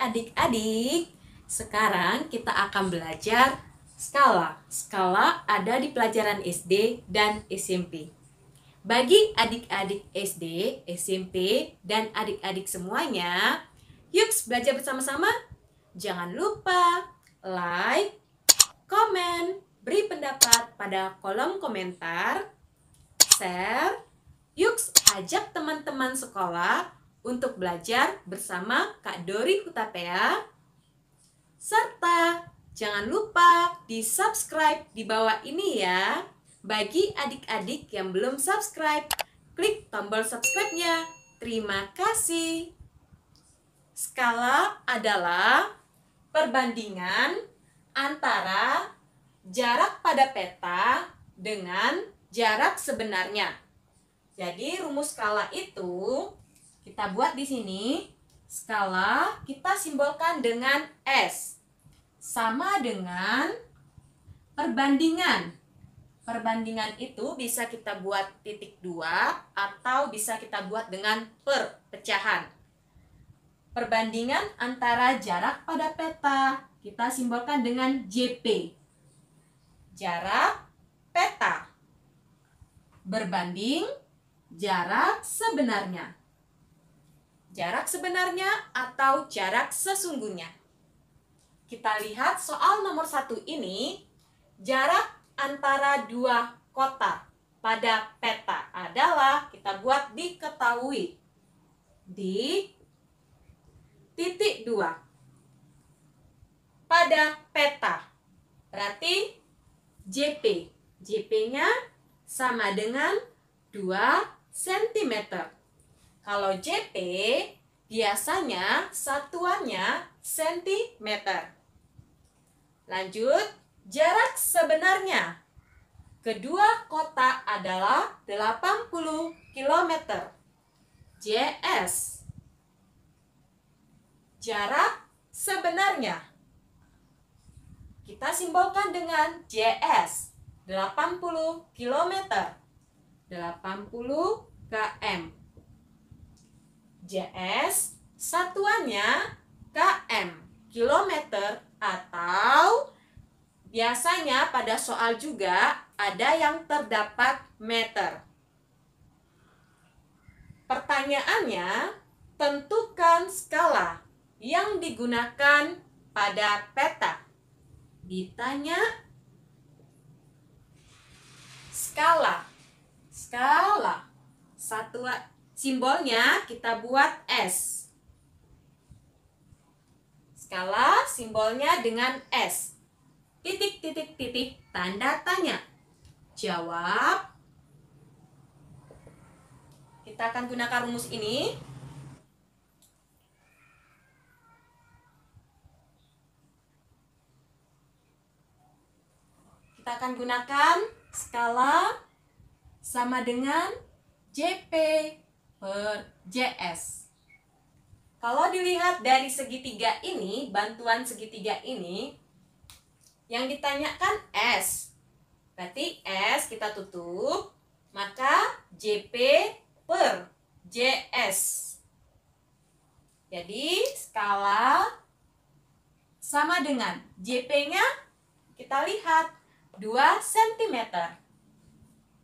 adik-adik, sekarang kita akan belajar skala. Skala ada di pelajaran SD dan SMP. Bagi adik-adik SD, SMP, dan adik-adik semuanya, yuk belajar bersama-sama. Jangan lupa like, komen, beri pendapat pada kolom komentar, share. Yuk ajak teman-teman sekolah untuk belajar bersama Kak Dori Hutapea. Serta jangan lupa di subscribe di bawah ini ya. Bagi adik-adik yang belum subscribe, klik tombol subscribe-nya. Terima kasih. Skala adalah perbandingan antara jarak pada peta dengan jarak sebenarnya. Jadi rumus skala itu kita buat di sini. Skala kita simbolkan dengan S. Sama dengan perbandingan. Perbandingan itu bisa kita buat titik 2 atau bisa kita buat dengan perpecahan. Perbandingan antara jarak pada peta kita simbolkan dengan JP. Jarak peta berbanding jarak sebenarnya. Jarak sebenarnya atau jarak sesungguhnya. Kita lihat soal nomor 1 ini. Jarak antara dua kota pada peta adalah kita buat diketahui di titik 2 pada peta. Berarti JP. JP-nya sama dengan 2 cm. Kalau JP biasanya satuannya cm. Lanjut. Jarak sebenarnya kedua kota adalah 80 km. JS. Jarak sebenarnya kita simbolkan dengan JS. 80 km. 80 km. JS satuannya km, kilometer, atau biasanya pada soal juga ada yang terdapat meter. Pertanyaannya, tentukan skala yang digunakan pada peta. Ditanya skala. Skala. Simbolnya kita buat S. Skala simbolnya dengan S. Titik, titik, titik, tanda tanya. Jawab. Kita akan gunakan rumus ini. Kita akan gunakan skala sama dengan JP per JS. Kalau dilihat dari segitiga ini, bantuan segitiga ini, yang ditanyakan S. Berarti S kita tutup, maka JP per JS. Jadi skala sama dengan JP-nya kita lihat 2 cm.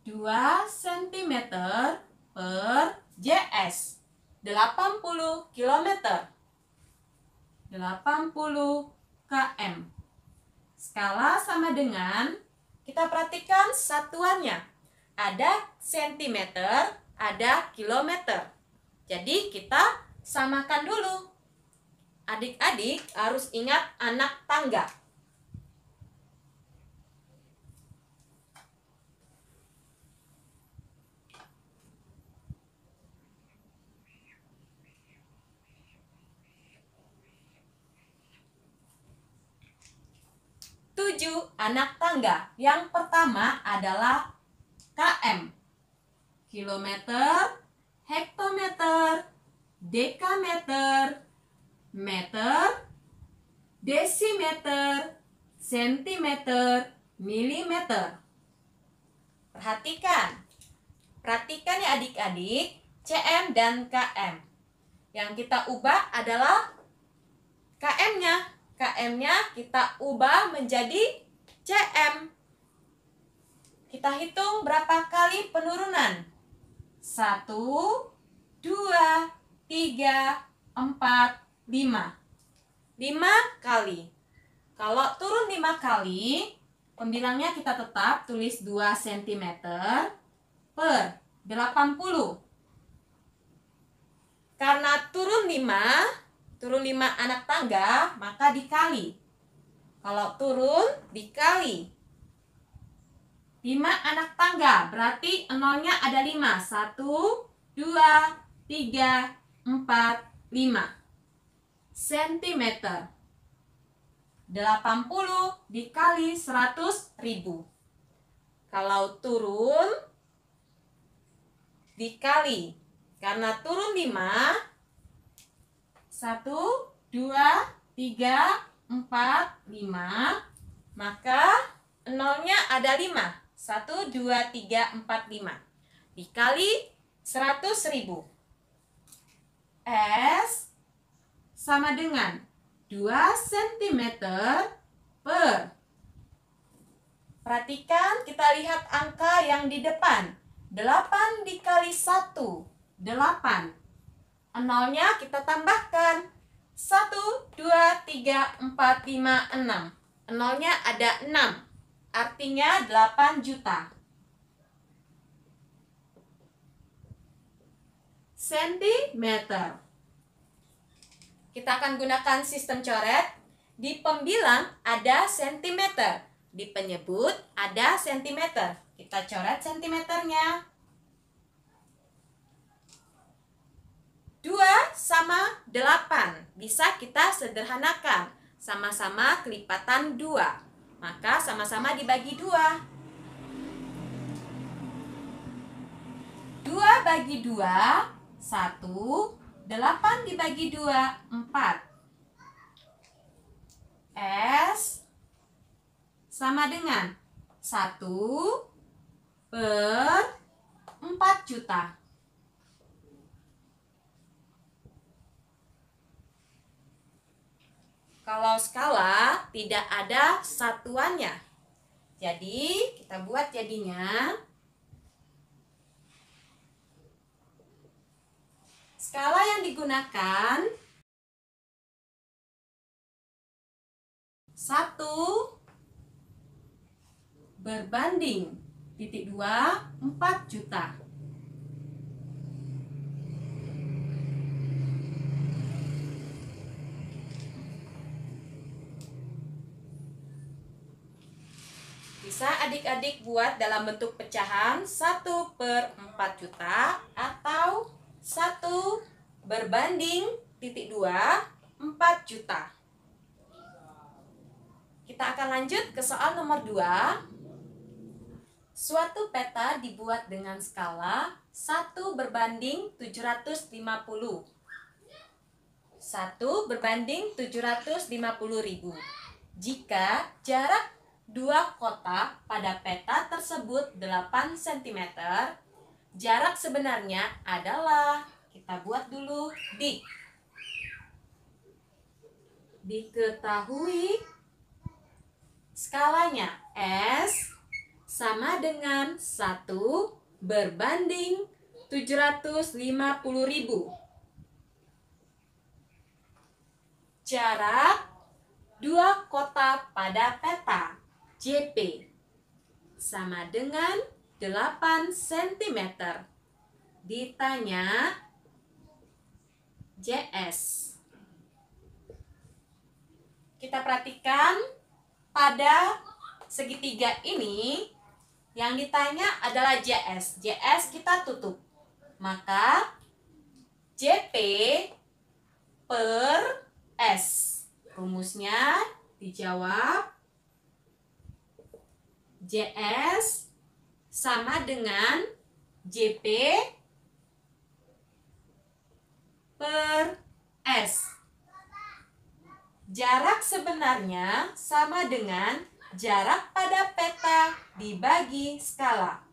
2 cm per JS. 80 km. 80 km. Skala sama dengan, kita perhatikan satuannya. Ada cm, ada kilometer. Jadi kita samakan dulu. Adik-adik harus ingat anak tangga. Anak tangga. Yang pertama adalah km. Kilometer, hektometer, dekameter, meter, desimeter, sentimeter, milimeter. Perhatikan ya adik-adik, cm dan km. Yang kita ubah adalah km-nya. Km-nya kita ubah menjadi cm. Kita hitung berapa kali penurunan. 1, 2, 3, 4, 5. 5 kali. Kalau turun 5 kali, pembilangnya kita tetap tulis 2 cm per 80. Karena turun 5 anak tangga, maka dikali. Kalau turun, dikali 5 anak tangga, berarti nolnya ada 5. 1, 2, 3, 4, 5 cm. 80 dikali 100.000. Kalau turun, dikali. Karena turun 5, 1, 2, 3, 4, 5, maka nolnya ada 5. 1, 2, 3, 4, 5. Dikali 100.000. S sama dengan 2 cm per. Perhatikan, kita lihat angka yang di depan. 8 dikali 1, 8. Nolnya kita tambahkan. 1, 2, 3, 4, 5, 6. Nolnya ada 6. Artinya 8 juta. Sentimeter. Kita akan gunakan sistem coret. Di pembilang ada sentimeter. Di penyebut ada sentimeter. Kita coret sentimeternya. 2 sama 8. Bisa kita sederhanakan. Sama-sama kelipatan 2. Maka sama-sama dibagi 2. 2 bagi 2, 1. 8 dibagi 2, 4. S sama dengan 1 per 4 juta. Kalau skala tidak ada satuannya. Jadi kita buat jadinya. Skala yang digunakan 1 berbanding 2, 4 juta. Bisa adik-adik buat dalam bentuk pecahan 1 per 4 juta atau 1 berbanding 2, 4 juta. Kita akan lanjut ke soal nomor 2. Suatu peta dibuat dengan skala 1 berbanding 750. 1 berbanding 750.000. Jika jarak 2 kotak pada peta tersebut 8 cm, jarak sebenarnya adalah, kita buat dulu, diketahui skalanya S sama dengan 1 berbanding 750.000. Jarak 2 kotak pada peta JP sama dengan 8 cm. Ditanya JS. Kita perhatikan pada segitiga ini yang ditanya adalah JS. JS kita tutup. Maka JP per S. Rumusnya dijawab JS sama dengan JP per S. Jarak sebenarnya sama dengan jarak pada peta dibagi skala.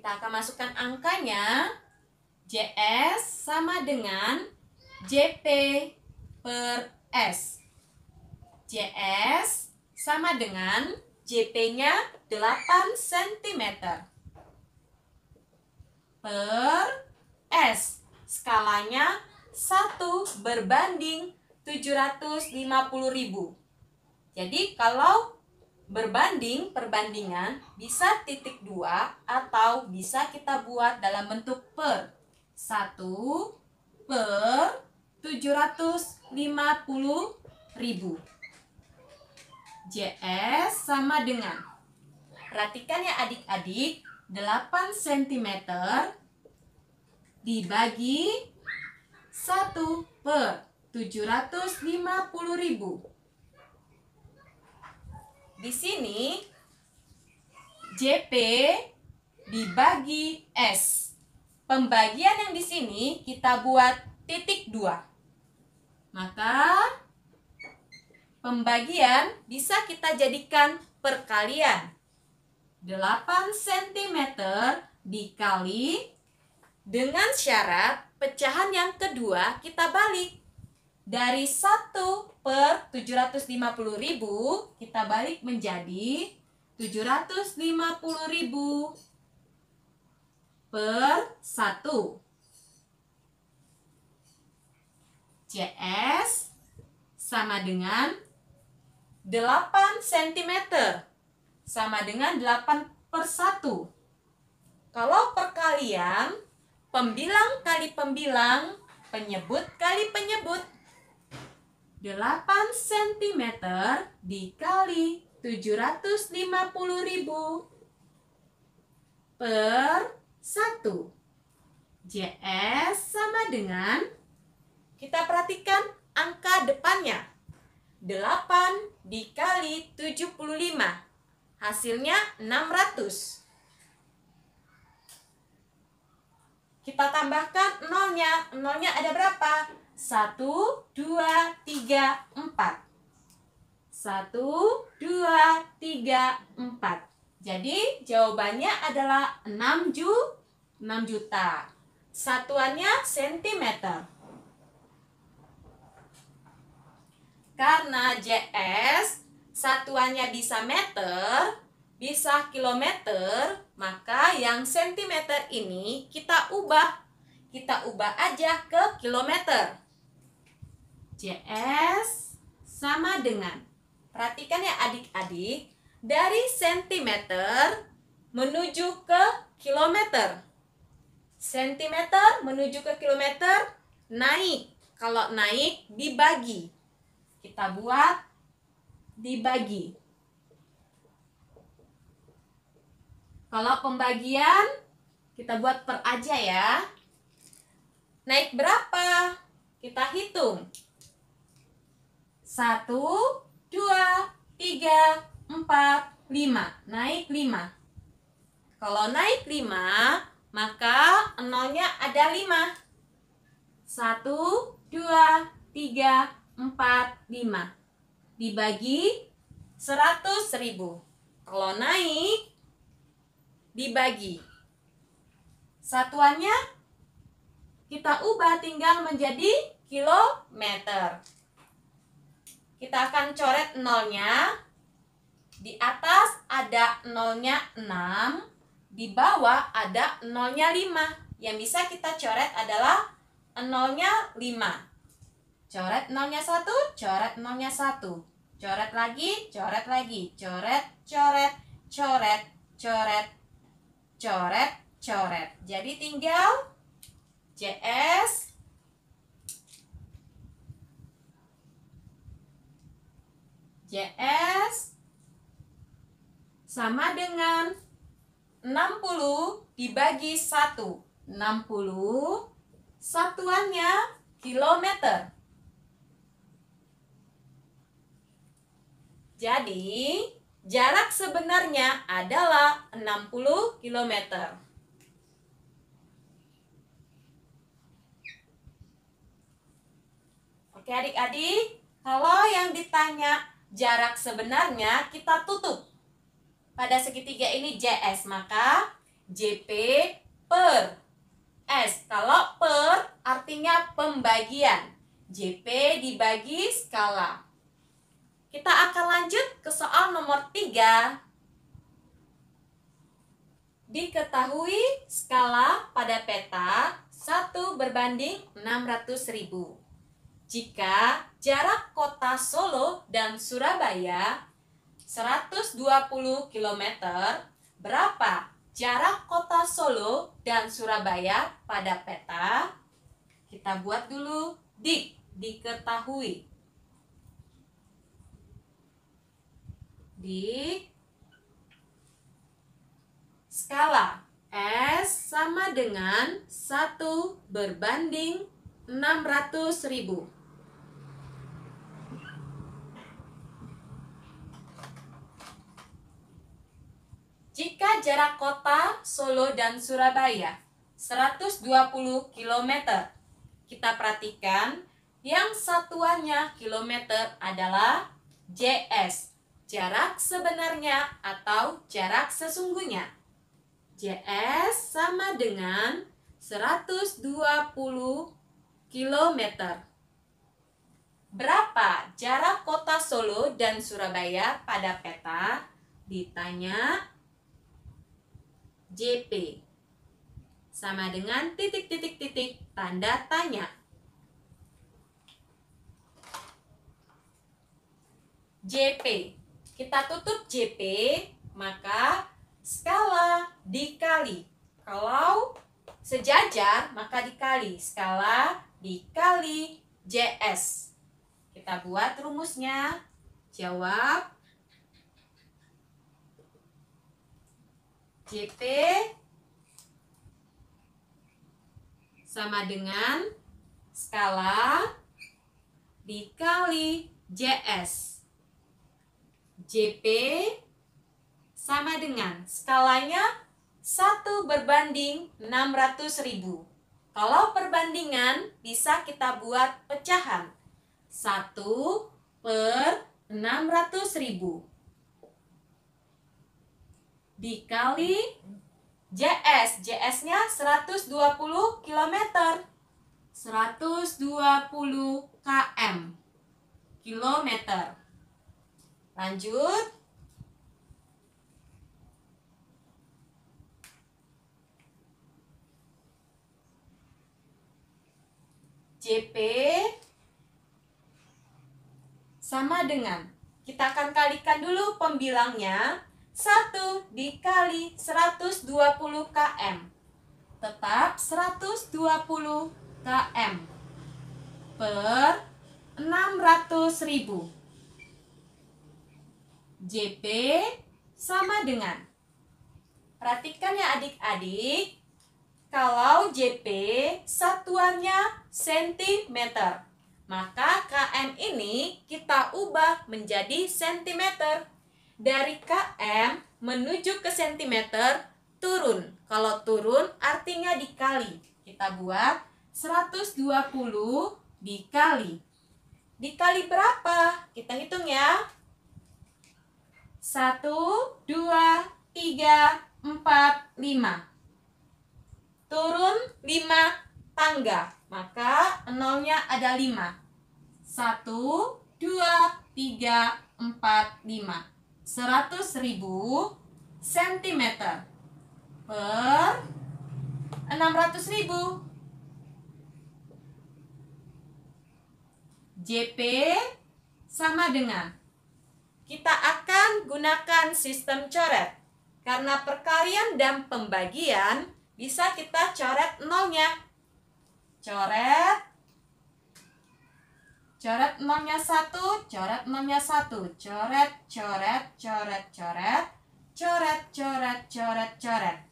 Kita akan masukkan angkanya. JS sama dengan JP per S. JS sama dengan JP-nya 8 cm per S. Skalanya 1 berbanding 750.000. Jadi kalau berbanding, perbandingan bisa titik 2 atau bisa kita buat dalam bentuk per. 1 per 750.000. JS sama dengan, perhatikan ya adik-adik, 8 cm dibagi 1 per 750.000. Di sini JP dibagi S. Pembagian yang di sini kita buat titik 2. Maka pembagian bisa kita jadikan perkalian. 8 cm dikali dengan syarat pecahan yang kedua kita balik. Dari 1 per 750.000 kita balik menjadi 750.000 per 1. JS sama dengan 8 cm sama dengan 8 per 1. Kalau perkalian, pembilang kali pembilang, penyebut kali penyebut. 8 cm dikali 750.000 per 1. JS sama dengan, kita perhatikan angka depannya. 8 dikali 75. Hasilnya 600. Kita tambahkan nolnya. Nolnya ada berapa? 1, 2, 3, 4. 1, 2, 3, 4. Jadi jawabannya adalah 6 juta. Satuannya sentimeter. Karena JS satuannya bisa meter, bisa kilometer, maka yang sentimeter ini kita ubah. Kita ubah aja ke kilometer. JS sama dengan, perhatikan ya adik-adik, dari sentimeter menuju ke kilometer. Sentimeter menuju ke kilometer naik. Kalau naik dibagi. Kita buat dibagi. Kalau pembagian kita buat per aja ya. Naik berapa? Kita hitung. 1, 2, 3, 4, 5. Naik 5. Kalau naik 5, maka nolnya ada 5. 1, 2, 3, 4, 5. Dibagi 100.000. Kalau naik dibagi. Satuannya kita ubah tinggal menjadi kilometer. Kita akan coret nolnya. Di atas ada nolnya 6, di bawah ada nolnya 5. Yang bisa kita coret adalah nolnya 5. Coret nolnya 1, coret nolnya 1. Coret lagi, coret lagi. Coret, coret, coret, coret, coret, coret. Jadi tinggal JS sama dengan 60 dibagi 1. 60 satuannya kilometer. Jadi jarak sebenarnya adalah 60 km. Oke adik-adik, kalau yang ditanya jarak sebenarnya kita tutup. Pada segitiga ini JS, maka JP per S. Kalau per artinya pembagian. JP dibagi skala. Kita akan lanjut ke soal nomor 3. Diketahui skala pada peta 1 berbanding 600.000. Jika jarak kota Solo dan Surabaya 120 km, berapa jarak kota Solo dan Surabaya pada peta? Kita buat dulu diketahui. Di skala S sama dengan 1 berbanding 600.000. Jika jarak kota Solo dan Surabaya 120 km, kita perhatikan yang satuannya kilometer adalah JS, jarak sebenarnya atau jarak sesungguhnya. JS sama dengan 120 km. Berapa jarak kota Solo dan Surabaya pada peta? Ditanya JP sama dengan titik-titik-titik tanda tanya. JP, kita tutup JP, maka skala dikali. Kalau sejajar, maka dikali. Skala dikali JS. Kita buat rumusnya. Jawab. JP sama dengan skala dikali JS. JP sama dengan skalanya 1 berbanding 600.000. Kalau perbandingan bisa kita buat pecahan. 1 per 600.000 dikali JS. JS-nya 120 km. 120 km. Kilometer. Lanjut. JP sama dengan, kita akan kalikan dulu pembilangnya. 1 dikali 120 km tetap 120 km per 600.000. JP sama dengan, perhatikan ya adik-adik, kalau JP satuannya cm, maka km ini kita ubah menjadi cm. Dari km menuju ke cm turun. Kalau turun artinya dikali. Kita buat 120 dikali. Dikali berapa? Kita hitung ya. 1, 2, 3, 4, 5. Turun 5 tangga. Maka nolnya ada 5. 1, 2, 3, 4, 5. 100.000 cm per 600.000. JP sama dengan, kita akan gunakan sistem coret. Karena perkalian dan pembagian bisa kita coret nolnya. Coret nolnya 1, coret nolnya 1, coret, coret, coret, coret, coret, coret, coret, coret.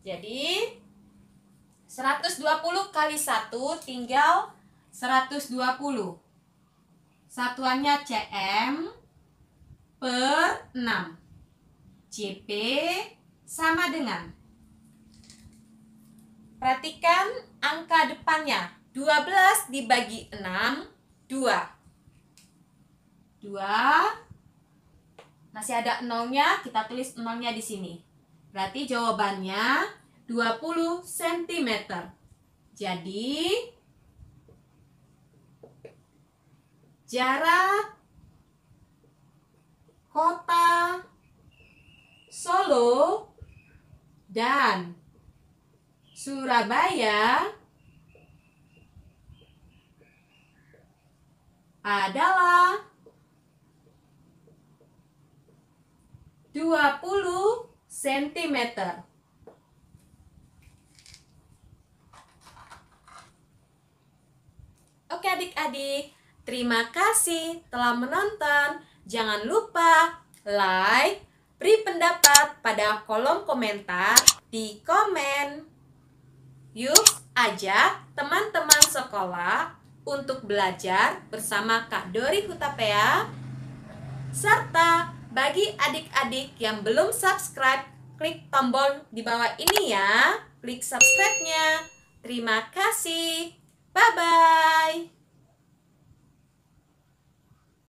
Jadi 120 kali 1 tinggal 120. Satuannya cm per 6. JP sama dengan, perhatikan angka depannya, 12 dibagi 6, 2. Masih ada nolnya, kita tulis nolnya di sini. Berarti jawabannya 20 cm. Jadi jarak kota Solo dan Surabaya adalah 20 cm. Oke adik-adik, terima kasih telah menonton. Jangan lupa like, beri pendapat pada kolom komentar di komen. Yuk ajak teman-teman sekolah untuk belajar bersama Kak Dori Hutapea. Serta bagi adik-adik yang belum subscribe, klik tombol di bawah ini ya. Klik subscribe-nya. Terima kasih. Bye-bye.